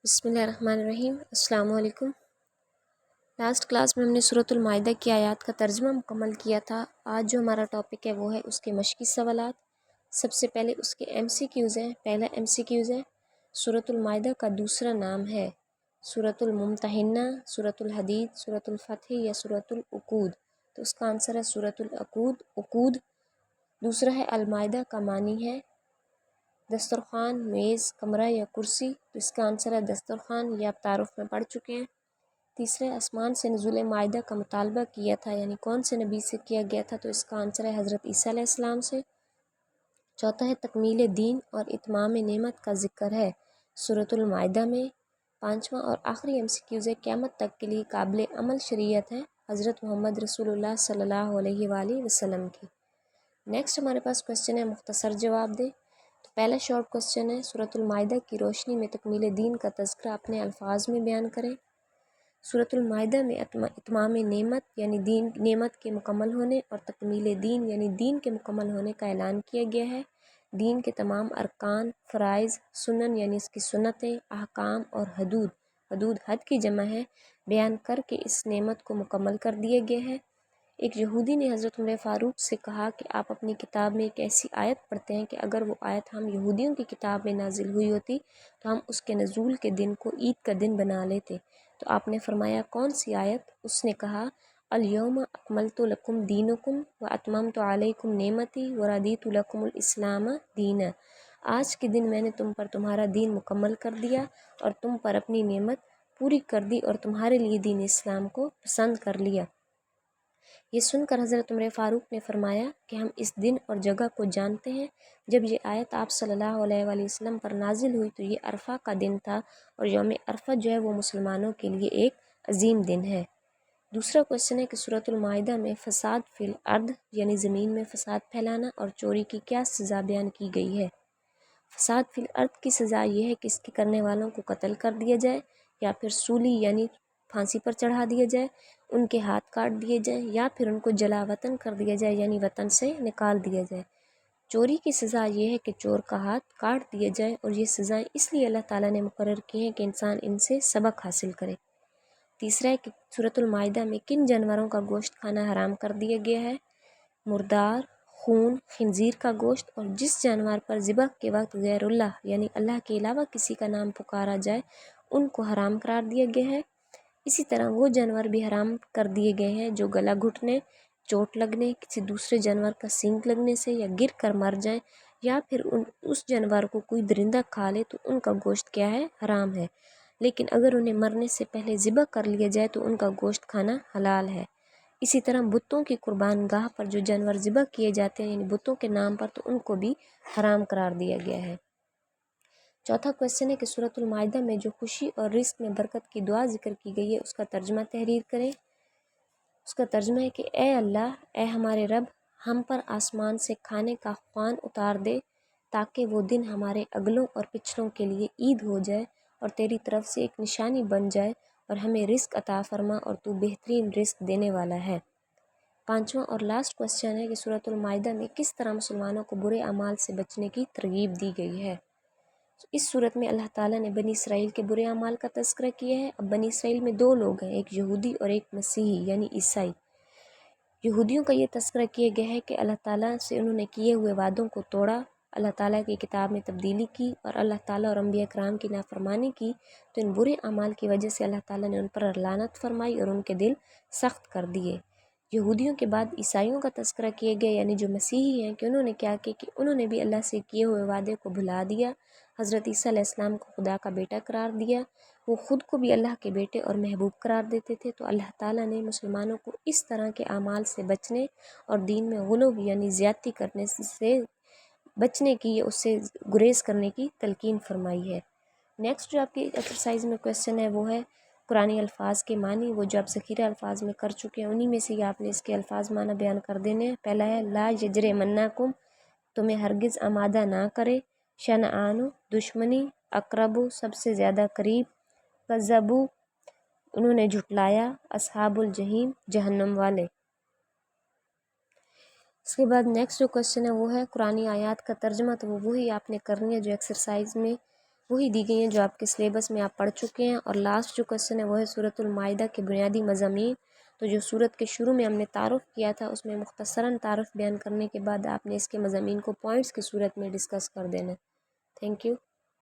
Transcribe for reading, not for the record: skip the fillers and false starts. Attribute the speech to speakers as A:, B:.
A: بسم اللہ الرحمن الرحیم۔ السلام علیکم۔ لاسٹ کلاس میں ہم نے سورۃ المائدہ کی آیات کا ترجمہ مکمل کیا تھا۔ آج جو ہمارا ٹاپک ہے وہ ہے اس کے مشقی سوالات۔ سب سے پہلے اس کے ایم سی کیوز ہیں۔ پہلا ایم سی کیوز ہے سورۃ المائدہ کا دوسرا نام ہے سورۃ الممتحنہ، سورۃ الحدید، سورۃ الفتح یا سورۃ العقود؟ تو اس کا آنسر ہے سورۃ العقود، عقود۔ دوسرا ہے المائدہ کا معنی ہے دسترخوان، میز، کمرہ یا کرسی؟ تو اس کا آنسر ہے دسترخوان، یہ آپ تعارف میں پڑھ چکے ہیں۔ تیسرے آسمان سے نزول مائدہ کا مطالبہ کیا تھا، یعنی کون سے نبی سے کیا گیا تھا؟ تو اس کا آنسر ہے حضرت عیسیٰ علیہ السلام سے۔ چوتھا ہے تکمیل دین اور اتمام نعمت کا ذکر ہے سورۃ المائدہ میں۔ پانچواں اور آخری ایم سی کیوز ہے قیامت تک کے لیے قابل عمل شریعت ہے حضرت محمد رسول اللہ صلی اللہ علیہ وآلہ وسلم کی۔ نیکسٹ ہمارے پاس کوشچن ہے مختصر جواب دے۔ تو پہلا شارٹ کوشچن ہے سورۃ المائدہ کی روشنی میں تکمیل دین کا تذکرہ اپنے الفاظ میں بیان کریں۔ سورۃ المائدہ میں اتمام نعمت یعنی دین نعمت کے مکمل ہونے اور تکمیل دین یعنی دین کے مکمل ہونے کا اعلان کیا گیا ہے۔ دین کے تمام ارکان، فرائض، سنن یعنی اس کی سنتیں، احکام اور حدود، حدود حد کی جمع ہے، بیان کر کے اس نعمت کو مکمل کر دیا گیا ہے۔ ایک یہودی نے حضرت عمر فاروق سے کہا کہ آپ اپنی کتاب میں ایک ایسی آیت پڑھتے ہیں کہ اگر وہ آیت ہم یہودیوں کی کتاب میں نازل ہوئی ہوتی تو ہم اس کے نزول کے دن کو عید کا دن بنا لیتے۔ تو آپ نے فرمایا کون سی آیت؟ اس نے کہا الیوم اکملت لکم دینکم واتممت علیکم نعمتی ورضیت لکم الاسلام دینا۔ آج کے دن میں نے تم پر تمہارا دین مکمل کر دیا اور تم پر اپنی نعمت پوری کر دی اور تمہارے لیے دین اسلام کو پسند کر لیا۔ یہ سن کر حضرت عمر فاروق نے فرمایا کہ ہم اس دن اور جگہ کو جانتے ہیں۔ جب یہ آیت آپ صلی اللہ علیہ وآلہ وسلم پر نازل ہوئی تو یہ عرفہ کا دن تھا، اور یوم عرفہ جو ہے وہ مسلمانوں کے لیے ایک عظیم دن ہے۔ دوسرا کوشچن ہے کہ سورۃ المائدہ میں فساد فی الارض یعنی زمین میں فساد پھیلانا اور چوری کی کیا سزا بیان کی گئی ہے؟ فساد فی الارض کی سزا یہ ہے کہ اس کے کرنے والوں کو قتل کر دیا جائے، یا پھر سولی یعنی پھانسی پر چڑھا دیا جائے، ان کے ہاتھ کاٹ دیے جائیں، یا پھر ان کو جلا وطن کر دیا جائے یعنی وطن سے نکال دیا جائے۔ چوری کی سزا یہ ہے کہ چور کا ہاتھ کاٹ دیا جائے، اور یہ سزائیں اس لیے اللہ تعالیٰ نے مقرر کی ہیں کہ انسان ان سے سبق حاصل کرے۔ تیسرا ہے کہ سورۃ المائدہ میں کن جانوروں کا گوشت کھانا حرام کر دیا گیا ہے؟ مردار، خون، خنزیر کا گوشت، اور جس جانور پر ذبح کے وقت غیر اللہ یعنی اللہ کے علاوہ کسی کا نام پکارا جائے ان کو حرام قرار دیا گیا ہے۔ اسی طرح وہ جانور بھی حرام کر دیے گئے ہیں جو گلا گھٹنے، چوٹ لگنے، کسی دوسرے جانور کا سینگ لگنے سے یا گر کر مر جائیں، یا پھر اس جانور کو کوئی درندہ کھا لے تو ان کا گوشت کیا ہے؟ حرام ہے۔ لیکن اگر انہیں مرنے سے پہلے ذبح کر لیا جائے تو ان کا گوشت کھانا حلال ہے۔ اسی طرح بتوں کی قربان گاہ پر جو جانور ذبح کیے جاتے ہیں یعنی بتوں کے نام پر، تو ان کو بھی حرام قرار دیا گیا ہے۔ چوتھا کوشچن ہے کہ سورۃ المائدہ میں جو خوشی اور رزق میں برکت کی دعا ذکر کی گئی ہے اس کا ترجمہ تحریر کریں۔ اس کا ترجمہ ہے کہ اے اللہ، اے ہمارے رب، ہم پر آسمان سے کھانے کا خوان اتار دے تاکہ وہ دن ہمارے اگلوں اور پچھلوں کے لیے عید ہو جائے اور تیری طرف سے ایک نشانی بن جائے، اور ہمیں رزق عطا فرما اور تو بہترین رزق دینے والا ہے۔ پانچواں اور لاسٹ کوشچن ہے کہ سورۃ المائدہ میں کس طرح مسلمانوں کو برے اعمال سے بچنے کی ترغیب دی گئی ہے؟ اس صورت میں اللہ تعالیٰ نے بنی اسرائیل کے برے اعمال کا تذکرہ کیا ہے۔ اب بنی اسرائیل میں دو لوگ ہیں، ایک یہودی اور ایک مسیحی یعنی عیسائی۔ یہودیوں کا یہ تذکرہ کیا گیا ہے کہ اللہ تعالیٰ سے انہوں نے کیے ہوئے وعدوں کو توڑا، اللہ تعالیٰ کی کتاب میں تبدیلی کی اور اللہ تعالیٰ اور انبیاء کرام کی نافرمانی کی، تو ان برے اعمال کی وجہ سے اللہ تعالیٰ نے ان پر لعنت فرمائی اور ان کے دل سخت کر دیے۔ یہودیوں کے بعد عیسائیوں کا تذکرہ کیا گیا یعنی جو مسیحی ہیں، کہ انہوں نے کیا کہ انہوں نے بھی اللہ سے کیے ہوئے وعدے کو بھلا دیا، حضرت عیسیٰ علیہ السلام کو خدا کا بیٹا قرار دیا، وہ خود کو بھی اللہ کے بیٹے اور محبوب قرار دیتے تھے۔ تو اللہ تعالیٰ نے مسلمانوں کو اس طرح کے اعمال سے بچنے اور دین میں غلو یعنی زیادتی کرنے سے بچنے کی، اس سے گریز کرنے کی تلقین فرمائی ہے۔ نیکسٹ جو آپ کی ایکسرسائز میں کویسچن ہے وہ ہے قرآنی الفاظ کے معنی۔ وہ جو آپ ذخیرہ الفاظ میں کر چکے ہیں انہی میں سے آپ نے اس کے الفاظ معنی بیان کر دینے ہیں۔ پہلا ہے لا یجرمنکم، تمہیں ہرگز آمادہ نہ کرے، شنآن دشمنی، اقرب سب سے زیادہ قریب، کذبوا انہوں نے جھٹلایا، اصحاب الجحیم جہنم والے۔ اس کے بعد نیکسٹ جو کوشچن ہے وہ ہے قرآنی آیات کا ترجمہ۔ تو وہ وہی آپ نے کرنی ہے جو ایکسرسائز میں وہی دی گئی ہیں جو آپ کے سلیبس میں آپ پڑھ چکے ہیں۔ اور لاسٹ جو کویسچن ہے وہ ہے سورۃ المائدہ کے بنیادی مضامین۔ تو جو سورت کے شروع میں ہم نے تعارف کیا تھا اس میں مختصراً تعارف بیان کرنے کے بعد آپ نے اس کے مضامین کو پوائنٹس کی صورت میں ڈسکس کر دینا ہے۔ Thank you.